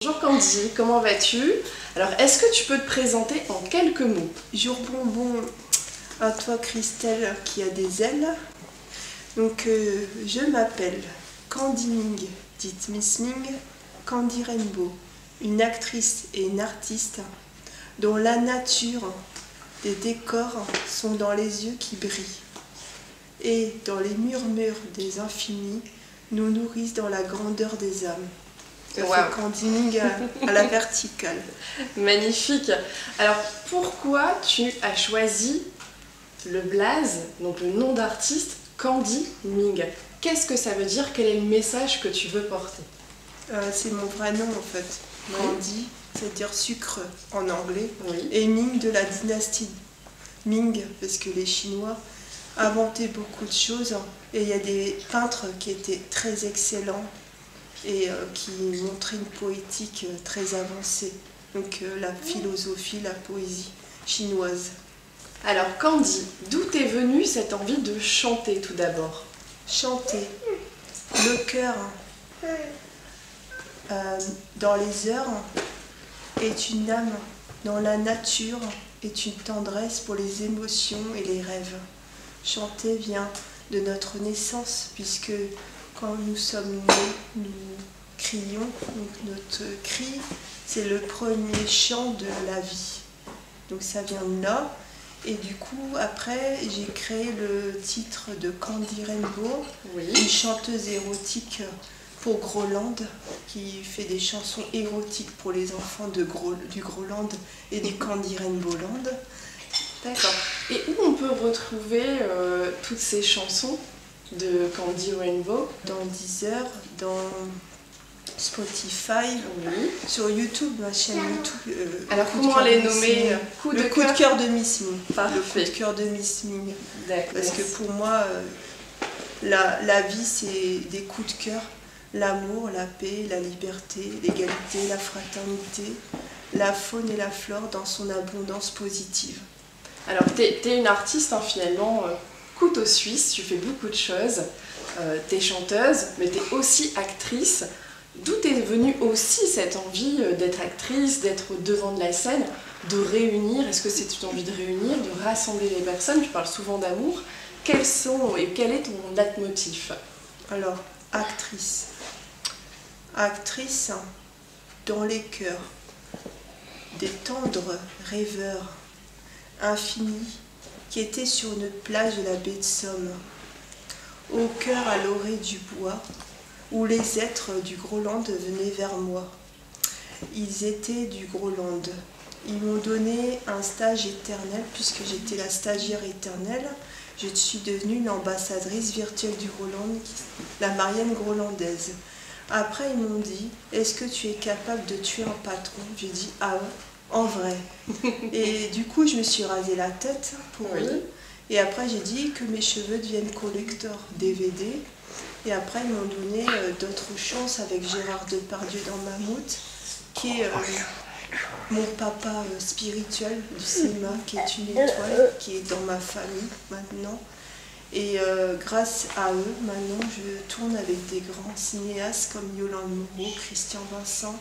Bonjour Candy, comment vas-tu? Alors, est-ce que tu peux te présenter en quelques mots? Jour bonbon à toi Christelle qui a des ailes. Donc je m'appelle Candy Ming, dite Miss Ming, Candy Rainbow, une actrice et une artiste dont la nature des décors sont dans les yeux qui brillent et dans les murmures des infinis nous nourrissent dans la grandeur des âmes. Ça fait Candy Ming à la verticale. Magnifique. Alors, pourquoi tu as choisi le blaze, donc le nom d'artiste, Candy Ming? Qu'est-ce que ça veut dire? Quel est le message que tu veux porter? C'est mon vrai nom en fait. Oui. Candy, c'est-à-dire sucre en anglais. Oui. Et Ming de la dynastie Ming, parce que les Chinois inventaient beaucoup de choses. Et il y a des peintres qui étaient très excellents et qui montraient une poétique très avancée. Donc la philosophie, la poésie chinoise. Alors Candy, d'où t'es venue cette envie de chanter tout d'abord? Chanter, le cœur dans les heures est une âme, dans la nature est une tendresse pour les émotions et les rêves. Chanter vient de notre naissance, puisque quand nous sommes nés, nous crions. Donc notre cri, c'est le premier chant de la vie. Donc ça vient de là. Et du coup, après, j'ai créé le titre de Candy Rainbow, Oui. une chanteuse érotique pour Groland, qui fait des chansons érotiques pour les enfants du Groland et du Candy Rainbow Land. D'accord. Et où on peut retrouver toutes ces chansons de Candy Rainbow? Dans Deezer, dans Spotify, Oui. sur YouTube, ma chaîne YouTube. Alors comment les nommer? Le coup de cœur de Miss Ming. Parfait. Le coup de cœur de Miss Ming. D'accord. Parce que pour moi, la vie, c'est des coups de cœur. L'amour, la paix, la liberté, l'égalité, la fraternité, la faune et la flore dans son abondance positive. Alors, t'es une artiste, hein, finalement, couteau suisse, tu fais beaucoup de choses. T'es chanteuse, mais t'es aussi actrice. D'où t'es venue aussi cette envie d'être actrice, d'être au devant de la scène, de réunir? Est-ce que c'est une envie de réunir, de rassembler les personnes? Tu parles souvent d'amour. Quel est ton leitmotiv? Alors, actrice. Actrice dans les cœurs, des tendres rêveurs infinis qui étaient sur une plage de la baie de Somme, au cœur à l'orée du bois, où les êtres du Groland venaient vers moi. Ils étaient du Groland. Ils m'ont donné un stage éternel, puisque j'étais la stagiaire éternelle. Je suis devenue l'ambassadrice virtuelle du Groland, la Marianne grolandaise. Après, ils m'ont dit, est-ce que tu es capable de tuer un patron? J'ai dit, ah ouais, en vrai. Et du coup, je me suis rasé la tête pour eux. Et après, j'ai dit que mes cheveux deviennent collector DVD. Et après, ils m'ont donné d'autres chances avec Gérard Depardieu dans Mammouth, qui est mon papa spirituel du cinéma, qui est une étoile, qui est dans ma famille maintenant. Et grâce à eux, maintenant, je tourne avec des grands cinéastes comme Yolande Moreau, Christian Vincent,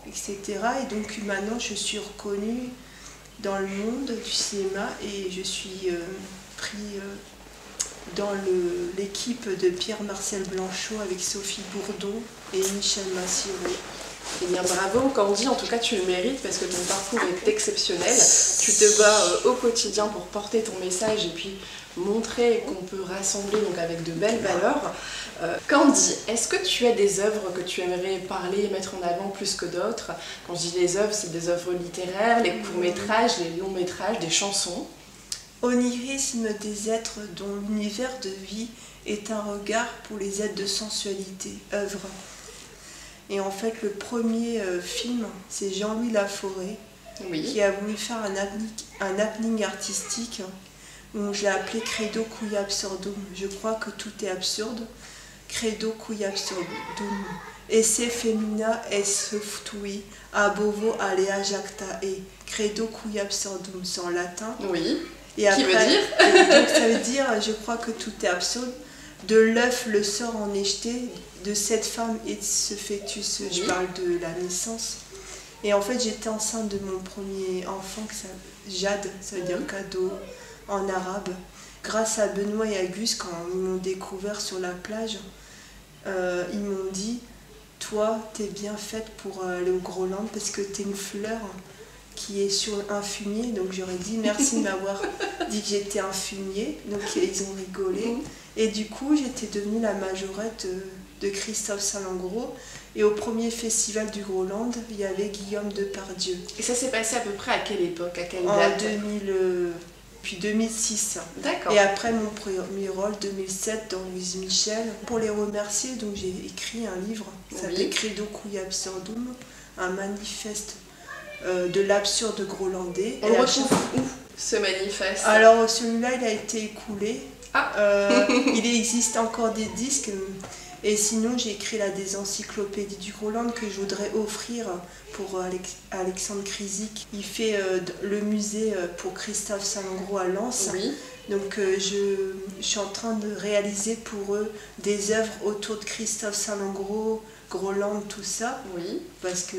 etc. Et donc maintenant, je suis reconnue dans le monde du cinéma et je suis pris dans l'équipe de Pierre-Marcel Blanchot avec Sophie Bourdon et Michel Massiero. Eh bien bravo Candy, en tout cas tu le mérites parce que ton parcours est exceptionnel. Tu te bats au quotidien pour porter ton message et puis montrer qu'on peut rassembler donc avec de belles valeurs. Candy, est-ce que tu as des œuvres que tu aimerais parler et mettre en avant plus que d'autres? Quand je dis les œuvres, c'est des œuvres littéraires, les courts-métrages, les longs-métrages, des chansons. Onirisme des êtres dont l'univers de vie est un regard pour les êtres de sensualité, œuvre. Et en fait, le premier film, c'est Jean-Louis Laforêt, qui a voulu faire un happening artistique. Donc, je l'ai appelé Credo cui absurdum. Je crois que tout est absurde. Credo cui absurdum. Esse femina es fructui abovo alea jacta e. Credo cui absurdum, c'est en latin. Oui. Et après, qui veut dire donc ça veut dire, je crois que tout est absurde, de l'œuf le sort en est jeté, de cette femme et de ce fœtus. Je parle de la naissance. Et en fait, j'étais enceinte de mon premier enfant, Jade, ça veut dire cadeau en arabe. Grâce à Benoît et Auguste, quand ils m'ont découvert sur la plage, ils m'ont dit, toi, t'es bien faite pour aller au Groenland parce que t'es une fleur qui est sur un fumier. Donc j'aurais dit merci de m'avoir dit que j'étais un fumier. Donc ils ont rigolé. Et du coup, j'étais devenue la majorette de Christophe Salengro. Et au premier festival du Groenland, il y avait Guillaume Depardieu. Et ça s'est passé à peu près à quelle époque, à quelle En date? Puis 2006. D'accord. Et après mon premier rôle, 2007, dans Louise Michel. Pour les remercier, donc j'ai écrit un livre qui s'appelle Credo Cui Absurdum, un manifeste de l'absurde groenlandais. On le retrouve où, ce manifeste? Alors celui-là, il a été écoulé. Ah. Il existe encore des disques. Et sinon, j'ai écrit là des encyclopédies du Groenland que je voudrais offrir pour Alexandre Krizik. Il fait le musée pour Christophe Salengro à Lens. Oui. Donc je suis en train de réaliser pour eux des œuvres autour de Christophe Salengro, Groenland, tout ça. Oui. Parce que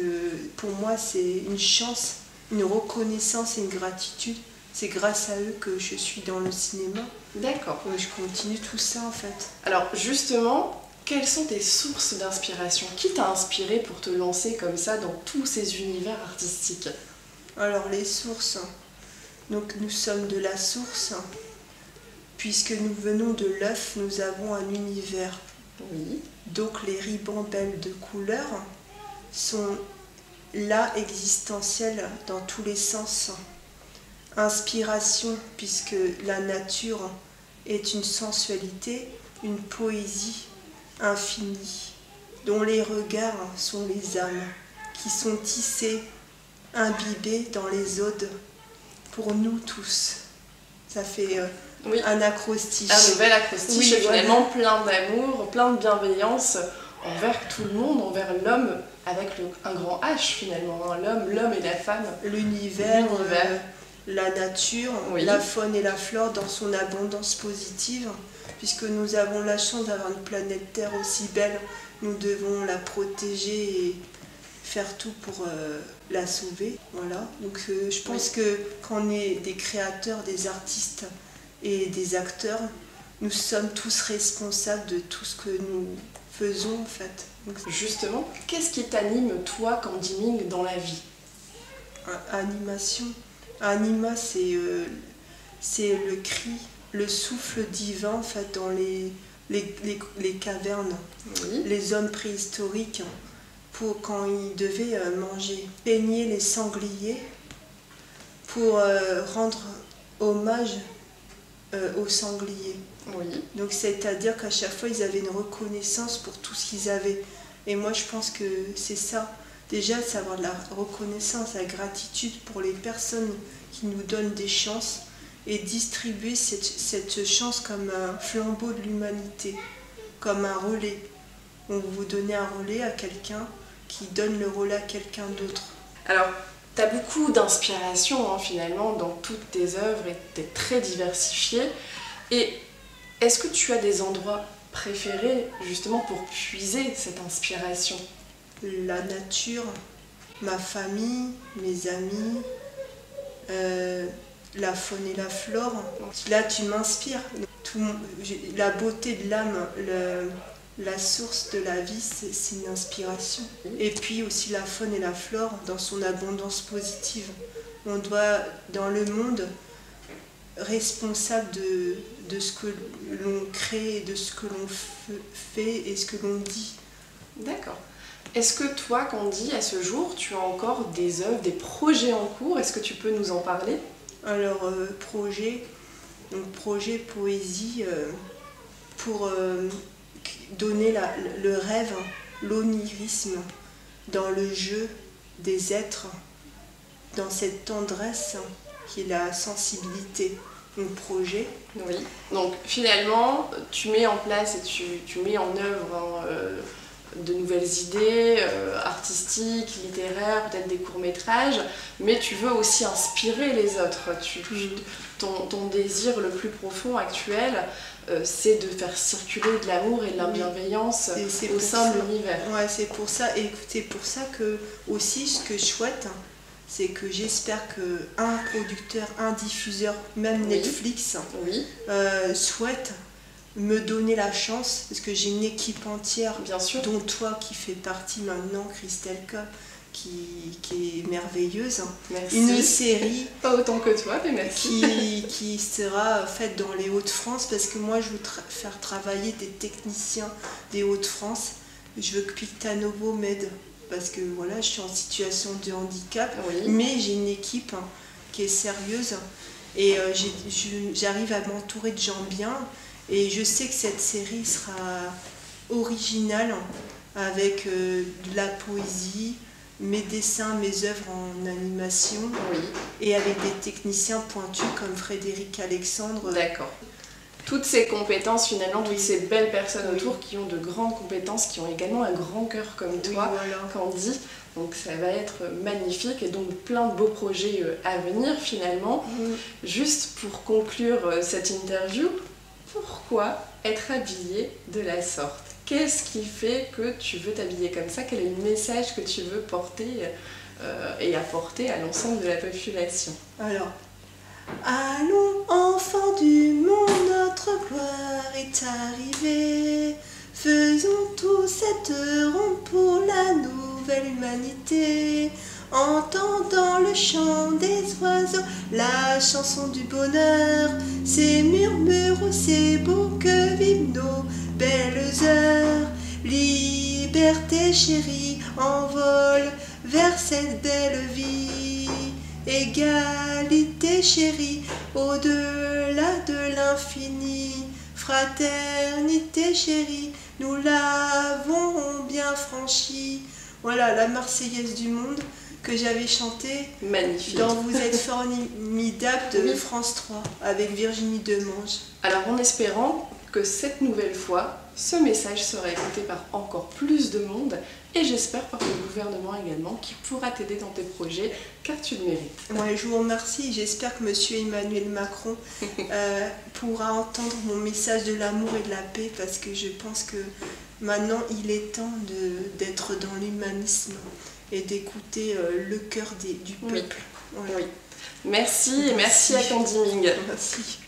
pour moi, c'est une chance, une reconnaissance et une gratitude. C'est grâce à eux que je suis dans le cinéma. D'accord. Je continue tout ça en fait. Alors justement, quelles sont tes sources d'inspiration? Qui t'a inspiré pour te lancer comme ça dans tous ces univers artistiques? Alors les sources, donc nous sommes de la source, puisque nous venons de l'œuf, nous avons un univers. Oui. Donc les ribambelles de couleurs sont là existentielles dans tous les sens. Inspiration, puisque la nature est une sensualité, une poésie infinie, dont les regards sont les âmes, qui sont tissées, imbibées dans les odes, pour nous tous. Ça fait un acrostiche. Un nouvel acrostiche, finalement, plein d'amour, plein de bienveillance envers tout le monde, envers l'homme, avec un grand H finalement, hein. L'homme et la femme. L'univers, la nature, la faune et la flore dans son abondance positive. Puisque nous avons la chance d'avoir une planète Terre aussi belle, nous devons la protéger et faire tout pour la sauver. Voilà. Donc je pense que quand on est des créateurs, des artistes et des acteurs, nous sommes tous responsables de tout ce que nous faisons en fait. Donc, justement, qu'est-ce qui t'anime toi, Candy Ming, dans la vie? Animation. Anima, c'est le cri, le souffle divin en fait, dans les cavernes, les hommes préhistoriques, pour quand ils devaient manger, peigner les sangliers pour rendre hommage aux sangliers. Oui. Donc c'est-à-dire qu'à chaque fois ils avaient une reconnaissance pour tout ce qu'ils avaient. Et moi je pense que c'est ça. Déjà, c'est avoir de la reconnaissance, la gratitude pour les personnes qui nous donnent des chances et distribuer cette chance comme un flambeau de l'humanité, comme un relais. On vous donnez un relais à quelqu'un qui donne le relais à quelqu'un d'autre. Alors, tu as beaucoup d'inspiration finalement dans toutes tes œuvres et tu es très diversifiée. Et est-ce que tu as des endroits préférés justement pour puiser cette inspiration? La nature, ma famille, mes amis, la faune et la flore. Là, tu m'inspires. La beauté de l'âme, la source de la vie, c'est une inspiration. Et puis aussi la faune et la flore dans son abondance positive. On doit, dans le monde, responsable de ce que l'on crée, de ce que l'on fait et ce que l'on dit. D'accord. Est-ce que toi, Candy, à ce jour, tu as encore des œuvres, des projets en cours? Est-ce que tu peux nous en parler? Alors, projet poésie, pour donner le rêve, l'onirisme dans le jeu des êtres, dans cette tendresse qui est la sensibilité. Mon projet. Oui. Donc finalement, tu mets en place et tu mets en œuvre de nouvelles idées artistiques, littéraires, peut-être des courts-métrages, mais tu veux aussi inspirer les autres. Ton désir le plus profond actuel, c'est de faire circuler de l'amour et de la bienveillance au sein de l'univers. Ouais, c'est pour ça. Et c'est pour ça que aussi ce que je souhaite, c'est que j'espère qu'un producteur, un diffuseur, même Netflix, souhaite me donner la chance, parce que j'ai une équipe entière, bien sûr, dont toi qui fais partie maintenant, Christelle K, qui est merveilleuse. Merci. Une série pas autant que toi, mais merci. qui sera faite dans les Hauts-de-France, parce que moi je veux faire travailler des techniciens des Hauts-de-France. Je veux que Pictanovo m'aide, parce que voilà, je suis en situation de handicap, mais j'ai une équipe qui est sérieuse, et j'arrive à m'entourer de gens bien, et je sais que cette série sera originale, avec de la poésie, mes dessins, mes œuvres en animation, et avec des techniciens pointus comme Frédéric Alexandre. D'accord. Toutes ces compétences finalement, toutes ces belles personnes autour qui ont de grandes compétences, qui ont également un grand cœur comme toi, Candy. Donc ça va être magnifique, et donc plein de beaux projets à venir finalement. Juste pour conclure cette interview, pourquoi être habillée de la sorte? Qu'est-ce qui fait que tu veux t'habiller comme ça? Quel est le message que tu veux porter et apporter à l'ensemble de la population? Alors, allons enfants du monde, notre gloire est arrivée. Faisons tous cette ronde pour la nouvelle humanité. Entendant le chant des oiseaux, la chanson du bonheur, ces murmures, ces beaux que vivent nos belles heures. Liberté chérie, envole vers cette belle vie. Égalité chérie, au-delà de l'infini. Fraternité chérie, nous l'avons bien franchie. Voilà la Marseillaise du monde que j'avais chantée dans Vous êtes formidable de France 3 avec Virginie Demange. Alors en espérant que cette nouvelle fois, ce message sera écouté par encore plus de monde, et j'espère par le gouvernement également, qui pourra t'aider dans tes projets, car tu le mérites. Ouais, je vous remercie. J'espère que monsieur Emmanuel Macron pourra entendre mon message de l'amour et de la paix, parce que je pense que maintenant il est temps d'être dans l'humanisme et d'écouter le cœur du peuple. Merci, et merci à Candy Ming. Merci.